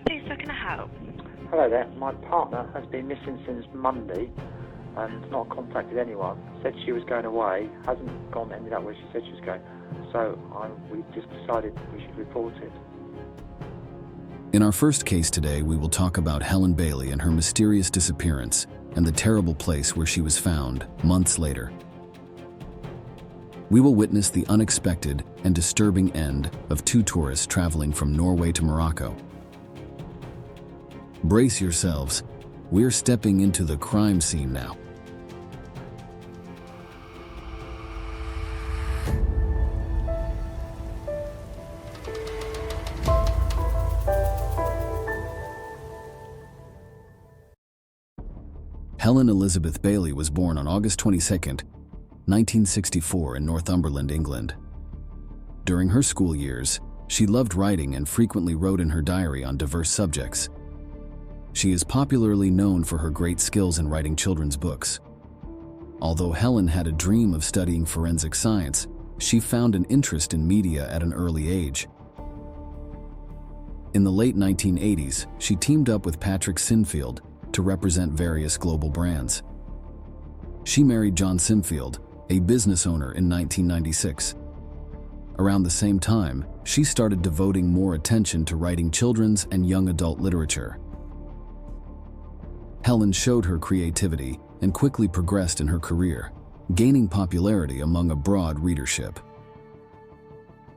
Please, how can I help? Hello there. My partner has been missing since Monday and not contacted anyone. Said she was going away, hasn't ended up where she said she was going. So we just decided we should report it. In our first case today, we will talk about Helen Bailey and her mysterious disappearance and the terrible place where she was found months later. We will witness the unexpected and disturbing end of two tourists traveling from Norway to Morocco. Brace yourselves. We're stepping into the crime scene now. Helen Elizabeth Bailey was born on August 22, 1964 in Northumberland, England. During her school years, she loved writing and frequently wrote in her diary on diverse subjects. She is popularly known for her great skills in writing children's books. Although Helen had a dream of studying forensic science, she found an interest in media at an early age. In the late 1980s, she teamed up with Patrick Sinfield to represent various global brands. She married John Sinfield, a business owner, in 1996. Around the same time, she started devoting more attention to writing children's and young adult literature. Helen showed her creativity and quickly progressed in her career, gaining popularity among a broad readership.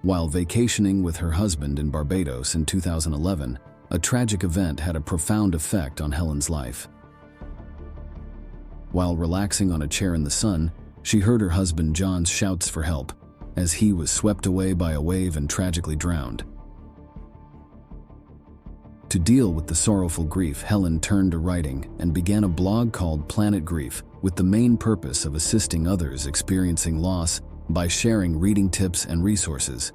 While vacationing with her husband in Barbados in 2011, a tragic event had a profound effect on Helen's life. While relaxing on a chair in the sun, she heard her husband John's shouts for help as he was swept away by a wave and tragically drowned. To deal with the sorrowful grief, Helen turned to writing and began a blog called Planet Grief, with the main purpose of assisting others experiencing loss by sharing reading tips and resources.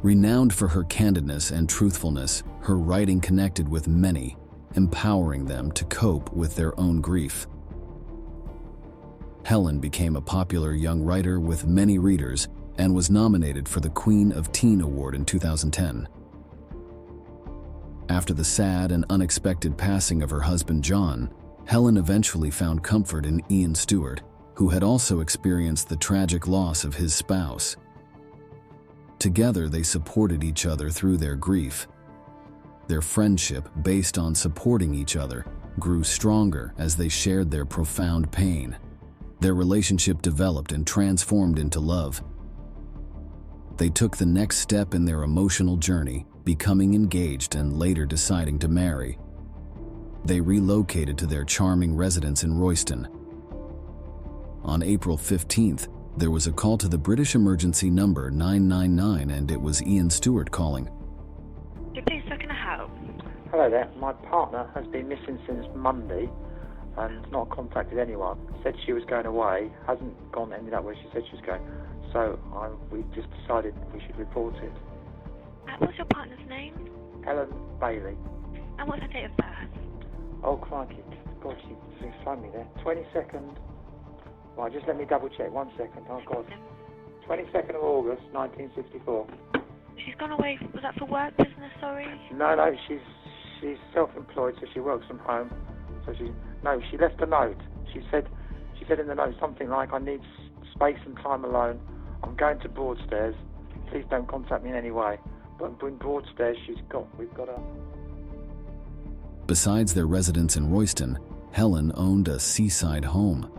Renowned for her candidness and truthfulness, her writing connected with many, empowering them to cope with their own grief. Helen became a popular young writer with many readers and was nominated for the Queen of Teen Award in 2010. After the sad and unexpected passing of her husband John, Helen eventually found comfort in Ian Stewart, who had also experienced the tragic loss of his spouse. Together, they supported each other through their grief. Their friendship, based on supporting each other, grew stronger as they shared their profound pain. Their relationship developed and transformed into love. They took the next step in their emotional journey, becoming engaged and later deciding to marry. They relocated to their charming residence in Royston. On April 15th, there was a call to the British emergency number 999, and it was Ian Stewart calling. Please, how can I help? Hello there. My partner has been missing since Monday and not contacted anyone. Said she was going away, hasn't ended up where she said she was going. So we just decided we should report it. What's your partner's name? Helen Bailey. And what's her date of birth? Oh, crikey. God, she phoned me there. 22nd. Right, just let me double check. 1 second. Oh, God. 22nd of August, 1964. She's gone away. Was that for work, business, sorry? No, she's self-employed, so she works from home. So she left a note. She said in the note something like, I need space and time alone. I'm going to Broadstairs. Please don't contact me in any way. But in Broadstairs, we've got her. Besides their residence in Royston, Helen owned a seaside home.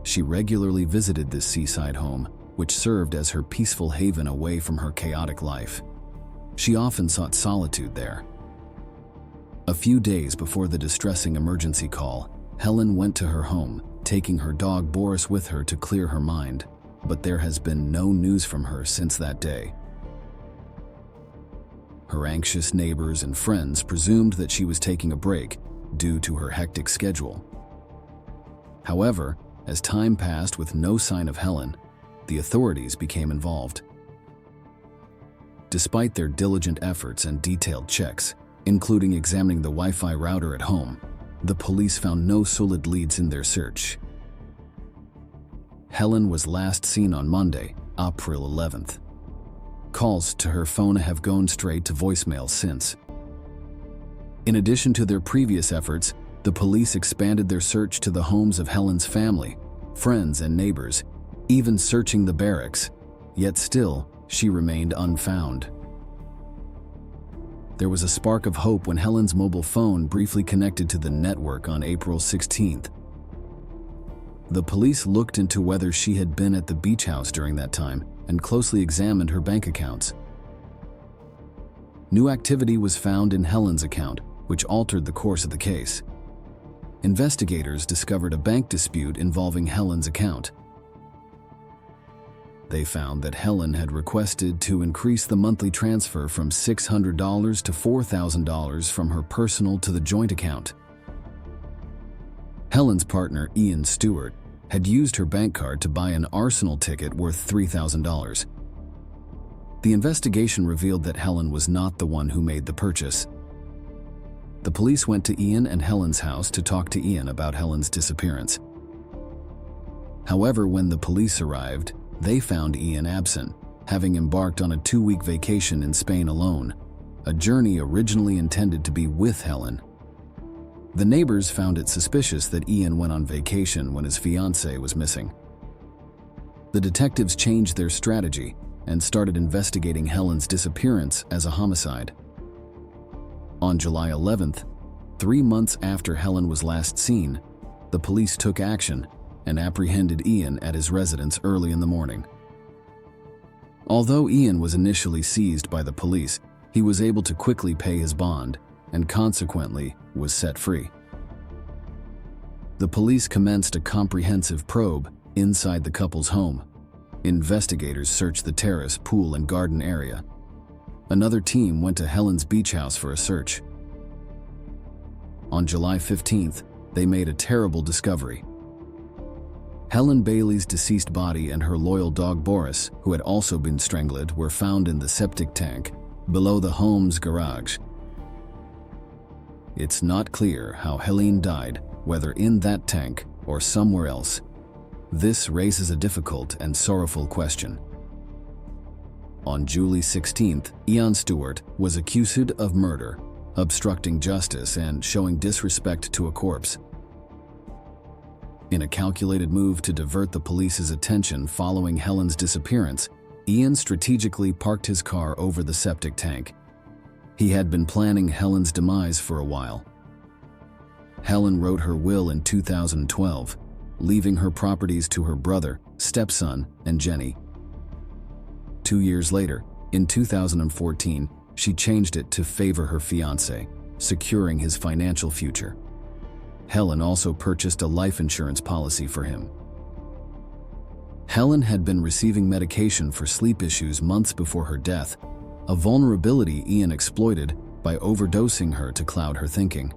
She regularly visited this seaside home, which served as her peaceful haven away from her chaotic life. She often sought solitude there. A few days before the distressing emergency call, Helen went to her home, taking her dog Boris with her to clear her mind, but there has been no news from her since that day. Her anxious neighbors and friends presumed that she was taking a break due to her hectic schedule. However, as time passed with no sign of Helen, the authorities became involved. Despite their diligent efforts and detailed checks, including examining the Wi-Fi router at home, the police found no solid leads in their search. Helen was last seen on Monday, April 11th. Calls to her phone have gone straight to voicemail since. In addition to their previous efforts, the police expanded their search to the homes of Helen's family, friends, and neighbors, even searching the barracks, yet still, she remained unfound. There was a spark of hope when Helen's mobile phone briefly connected to the network on April 16th. The police looked into whether she had been at the beach house during that time and closely examined her bank accounts. New activity was found in Helen's account, which altered the course of the case. Investigators discovered a bank dispute involving Helen's account. They found that Helen had requested to increase the monthly transfer from $600 to $4,000 from her personal to the joint account. Helen's partner, Stewart, had used her bank card to buy an Arsenal ticket worth $3,000. The investigation revealed that Helen was not the one who made the purchase. The police went to Ian and Helen's house to talk to Ian about Helen's disappearance. However, when the police arrived, they found Ian absent, having embarked on a 2-week vacation in Spain alone, a journey originally intended to be with Helen. The neighbors found it suspicious that Ian went on vacation when his fiancée was missing. The detectives changed their strategy and started investigating Helen's disappearance as a homicide. On July 11th, 3 months after Helen was last seen, the police took action and apprehended Ian at his residence early in the morning. Although Ian was initially seized by the police, he was able to quickly pay his bond and consequently was set free. The police commenced a comprehensive probe inside the couple's home. Investigators searched the terrace, pool, and garden area. Another team went to Helen's beach house for a search. On July 15th, they made a terrible discovery. Helen Bailey's deceased body and her loyal dog Boris, who had also been strangled, were found in the septic tank below the home's garage. It's not clear how Helen died, whether in that tank or somewhere else. This raises a difficult and sorrowful question. On July 16th, Stewart was accused of murder, obstructing justice, and showing disrespect to a corpse. In a calculated move to divert the police's attention following Helen's disappearance, Ian strategically parked his car over the septic tank. He had been planning Helen's demise for a while. Helen wrote her will in 2012, leaving her properties to her brother, stepson, and Jenny. 2 years later, in 2014, she changed it to favor her fiancé, securing his financial future. Helen also purchased a life insurance policy for him. Helen had been receiving medication for sleep issues months before her death, a vulnerability Ian exploited by overdosing her to cloud her thinking.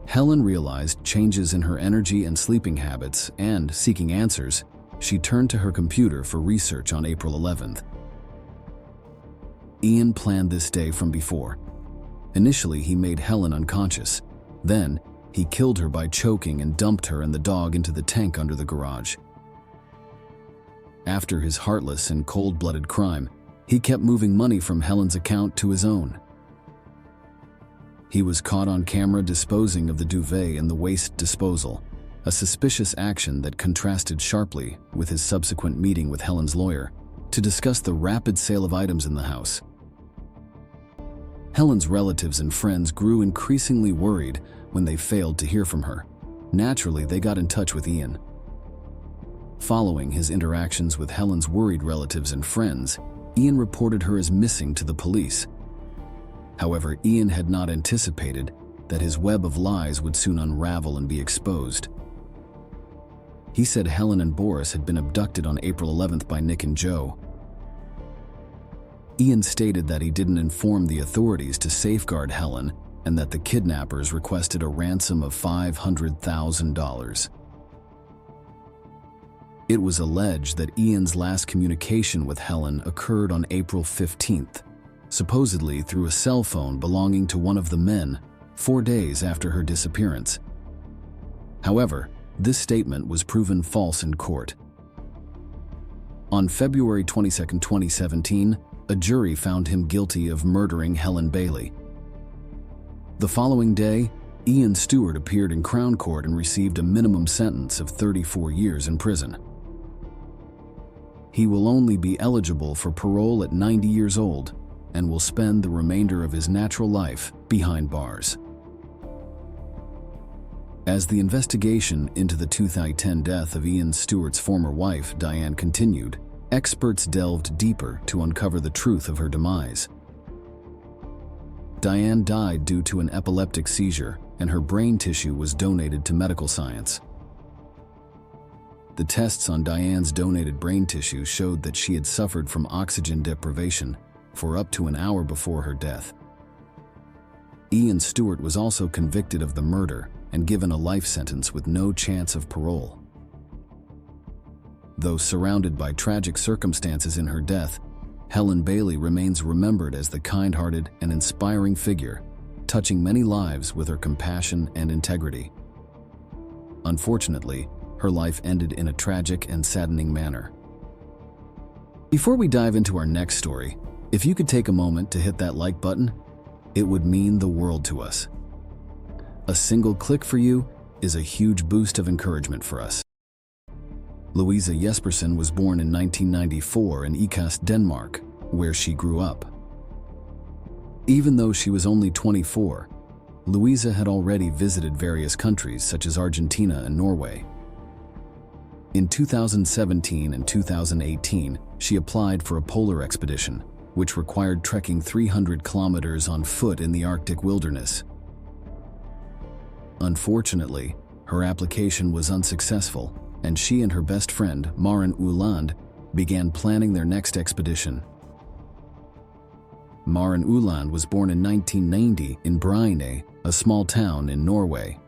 Helen realized changes in her energy and sleeping habits, and, seeking answers, she turned to her computer for research on April 11th. Ian planned this day from before. Initially, he made Helen unconscious. Then, he killed her by choking and dumped her and the dog into the tank under the garage. After his heartless and cold-blooded crime, he kept moving money from Helen's account to his own. He was caught on camera disposing of the duvet in the waste disposal, a suspicious action that contrasted sharply with his subsequent meeting with Helen's lawyer to discuss the rapid sale of items in the house. Helen's relatives and friends grew increasingly worried when they failed to hear from her. Naturally, they got in touch with Ian. Following his interactions with Helen's worried relatives and friends, Ian reported her as missing to the police. However, Ian had not anticipated that his web of lies would soon unravel and be exposed. He said Helen and Boris had been abducted on April 11th by Nick and Joe. Ian stated that he didn't inform the authorities to safeguard Helen and that the kidnappers requested a ransom of $500,000. It was alleged that Ian's last communication with Helen occurred on April 15th, supposedly through a cell phone belonging to one of the men 4 days after her disappearance. However, this statement was proven false in court. On February 22, 2017, a jury found him guilty of murdering Helen Bailey. The following day, Ian Stewart appeared in Crown Court and received a minimum sentence of 34 years in prison. He will only be eligible for parole at 90 years old and will spend the remainder of his natural life behind bars. As the investigation into the 2010 death of Ian Stewart's former wife, Diane, continued, experts delved deeper to uncover the truth of her demise. Diane died due to an epileptic seizure, and her brain tissue was donated to medical science. The tests on Diane's donated brain tissue showed that she had suffered from oxygen deprivation for up to an hour before her death. Ian Stewart was also convicted of the murder and given a life sentence with no chance of parole. Though surrounded by tragic circumstances in her death, Helen Bailey remains remembered as the kind-hearted and inspiring figure, touching many lives with her compassion and integrity. Unfortunately, her life ended in a tragic and saddening manner. Before we dive into our next story, if you could take a moment to hit that like button, it would mean the world to us. A single click for you is a huge boost of encouragement for us. Louisa Jespersen was born in 1994 in Ikast, Denmark, where she grew up. Even though she was only 24, Louisa had already visited various countries such as Argentina and Norway. In 2017 and 2018, she applied for a polar expedition, which required trekking 300 kilometers on foot in the Arctic wilderness. Unfortunately, her application was unsuccessful, and she and her best friend, Maren Ueland, began planning their next expedition. Maren Ueland was born in 1990 in Bryne, a small town in Norway.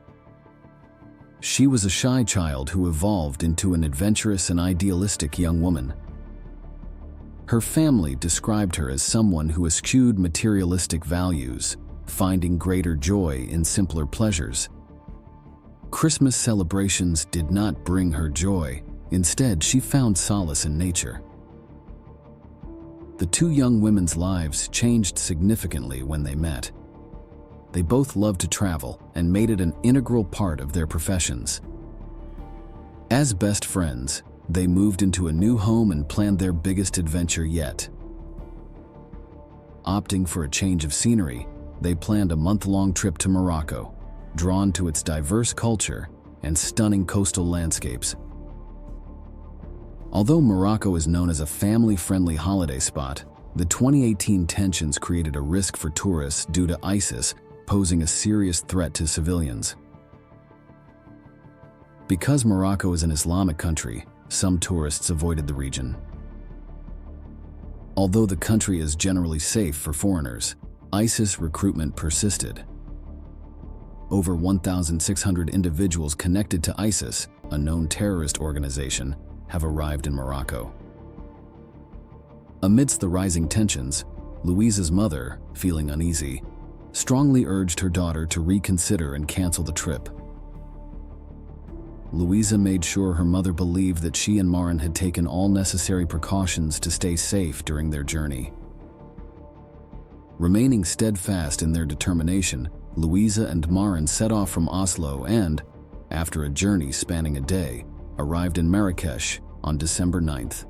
She was a shy child who evolved into an adventurous and idealistic young woman. Her family described her as someone who eschewed materialistic values, finding greater joy in simpler pleasures. Christmas celebrations did not bring her joy. Instead, she found solace in nature. The two young women's lives changed significantly when they met. They both loved to travel and made it an integral part of their professions. As best friends, they moved into a new home and planned their biggest adventure yet. Opting for a change of scenery, they planned a month-long trip to Morocco, drawn to its diverse culture and stunning coastal landscapes. Although Morocco is known as a family-friendly holiday spot, the 2018 tensions created a risk for tourists due to ISIS posing a serious threat to civilians. Because Morocco is an Islamic country, some tourists avoided the region. Although the country is generally safe for foreigners, ISIS recruitment persisted. Over 1,600 individuals connected to ISIS, a known terrorist organization, have arrived in Morocco. Amidst the rising tensions, Louisa's mother, feeling uneasy, strongly urged her daughter to reconsider and cancel the trip. Louisa made sure her mother believed that she and Maren had taken all necessary precautions to stay safe during their journey. Remaining steadfast in their determination, Louisa and Maren set off from Oslo and, after a journey spanning a day, arrived in Marrakesh on December 9th.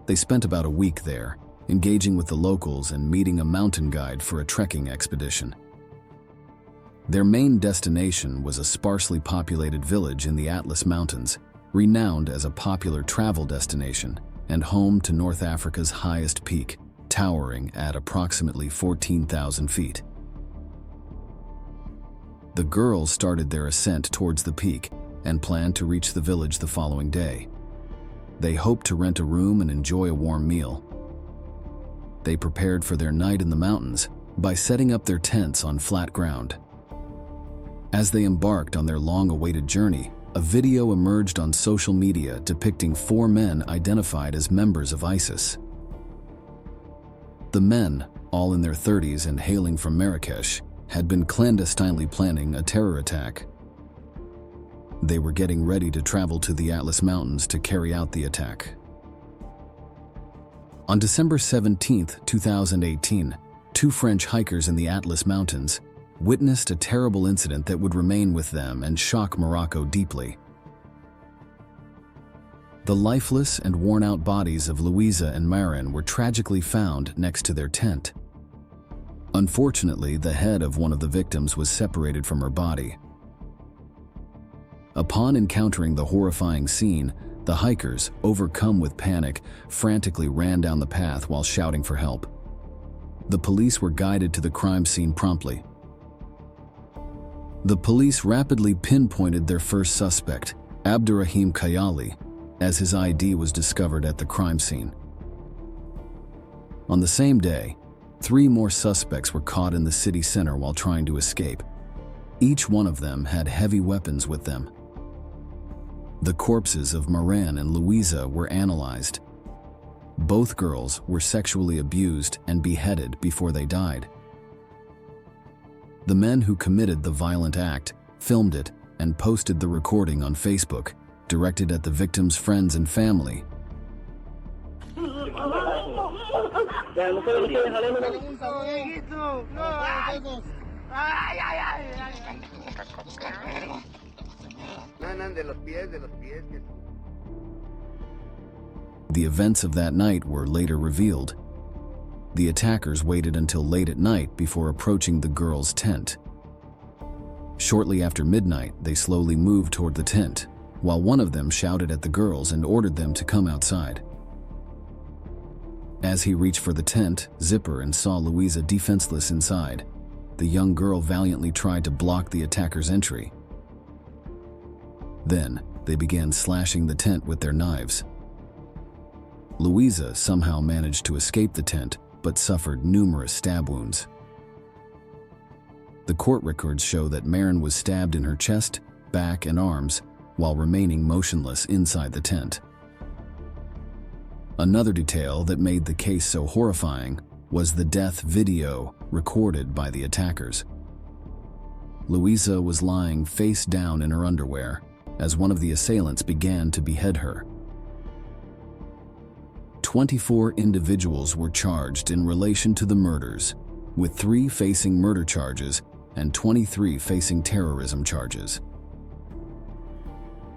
They spent about a week there, engaging with the locals and meeting a mountain guide for a trekking expedition. Their main destination was a sparsely populated village in the Atlas Mountains, renowned as a popular travel destination and home to North Africa's highest peak, towering at approximately 14,000 feet. The girls started their ascent towards the peak and planned to reach the village the following day. They hoped to rent a room and enjoy a warm meal. They prepared for their night in the mountains by setting up their tents on flat ground. As they embarked on their long-awaited journey, a video emerged on social media depicting 4 men identified as members of ISIS. The men, all in their 30s and hailing from Marrakesh, had been clandestinely planning a terror attack. They were getting ready to travel to the Atlas Mountains to carry out the attack. On December 17, 2018, 2 French hikers in the Atlas Mountains witnessed a terrible incident that would remain with them and shock Morocco deeply. The lifeless and worn-out bodies of Louisa and Maren were tragically found next to their tent. Unfortunately, the head of one of the victims was separated from her body. Upon encountering the horrifying scene, the hikers, overcome with panic, frantically ran down the path while shouting for help. The police were guided to the crime scene promptly. The police rapidly pinpointed their first suspect, Abdurrahim Kayali, as his ID was discovered at the crime scene. On the same day, 3 more suspects were caught in the city center while trying to escape. Each one of them had heavy weapons with them. The corpses of Maren and Louisa were analyzed. Both girls were sexually abused and beheaded before they died. The men who committed the violent act filmed it and posted the recording on Facebook, directed at the victims' friends and family. The events of that night were later revealed. The attackers waited until late at night before approaching the girls' tent. Shortly after midnight, they slowly moved toward the tent, while one of them shouted at the girls and ordered them to come outside. As he reached for the tent zipper and saw Louisa defenseless inside, the young girl valiantly tried to block the attackers' entry. Then, they began slashing the tent with their knives. Louisa somehow managed to escape the tent, but suffered numerous stab wounds. The court records show that Maren was stabbed in her chest, back, and arms while remaining motionless inside the tent. Another detail that made the case so horrifying was the death video recorded by the attackers. Louisa was lying face down in her underwear as one of the assailants began to behead her. 24 individuals were charged in relation to the murders, with 3 facing murder charges and 23 facing terrorism charges.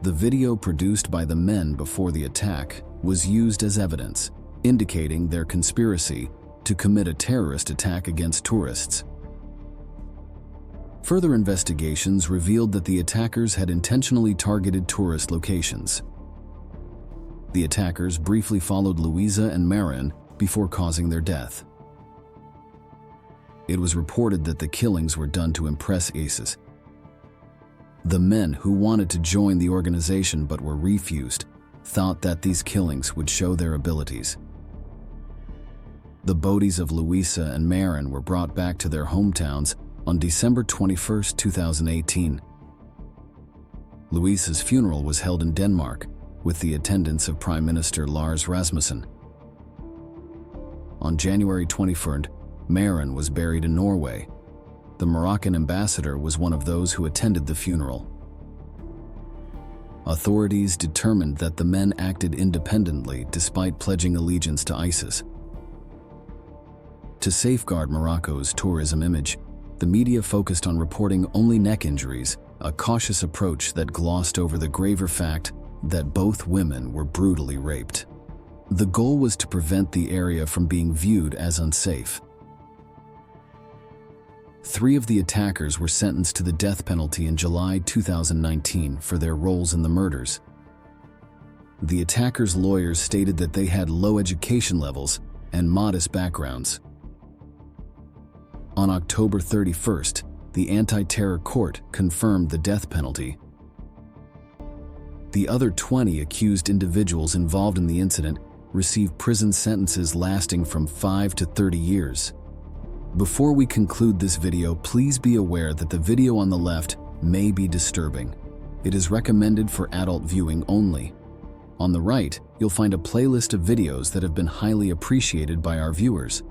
The video produced by the men before the attack was used as evidence, indicating their conspiracy to commit a terrorist attack against tourists. Further investigations revealed that the attackers had intentionally targeted tourist locations. The attackers briefly followed Louisa and Maren before causing their death. It was reported that the killings were done to impress ISIS. The men who wanted to join the organization but were refused thought that these killings would show their abilities. The bodies of Louisa and Maren were brought back to their hometowns on December 21, 2018. Louisa's funeral was held in Denmark, with the attendance of Prime Minister Lars Rasmussen. On January 23rd, Maren was buried in Norway. The Moroccan ambassador was one of those who attended the funeral. Authorities determined that the men acted independently despite pledging allegiance to ISIS. To safeguard Morocco's tourism image, the media focused on reporting only neck injuries, a cautious approach that glossed over the graver fact that both women were brutally raped. The goal was to prevent the area from being viewed as unsafe. 3 of the attackers were sentenced to the death penalty in July 2019 for their roles in the murders. The attackers' lawyers stated that they had low education levels and modest backgrounds. On October 31st, the anti-terror court confirmed the death penalty. The other 20 accused individuals involved in the incident received prison sentences lasting from 5 to 30 years. Before we conclude this video, please be aware that the video on the left may be disturbing. It is recommended for adult viewing only. On the right, you'll find a playlist of videos that have been highly appreciated by our viewers.